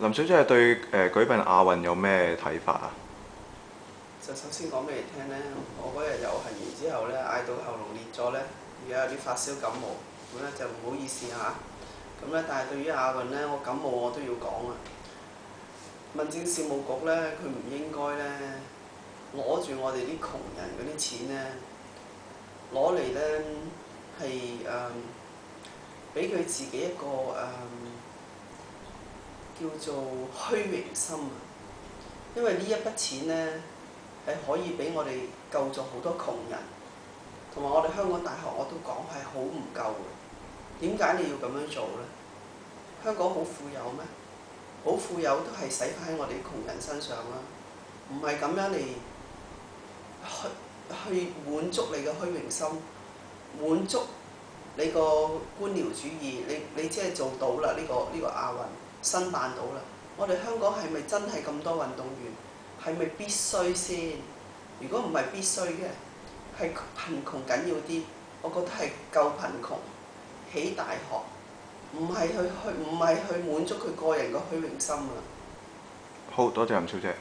林小姐對舉辦亞運有咩睇法啊？就首先講俾你聽咧，我嗰日遊行完之後咧，嗌到喉嚨裂咗咧，而家有啲發燒感冒，咁咧就唔好意思嚇。咁咧，但係對於亞運咧，我感冒我都要講啊。民政事務局咧，佢唔應該咧攞住我哋啲窮人嗰啲錢咧，攞嚟咧係俾佢自己一個叫做虛榮心啊。因為呢一筆錢咧係可以俾我哋救助好多窮人，同埋我哋香港大學我都講係好唔夠嘅。點解你要咁樣做呢？香港好富有咩？好富有都係使翻喺我哋窮人身上啦，唔係咁樣嚟去滿足你嘅虛榮心，滿足你個官僚主義。你即係做到啦，呢個亞運申辦到啦。我哋香港係咪真係咁多運動員？係咪必須先？如果唔係必須嘅，係貧窮緊要啲。我覺得係夠貧窮起大學，唔係去滿足佢個人嘅虛榮心啊！好多謝林小姐。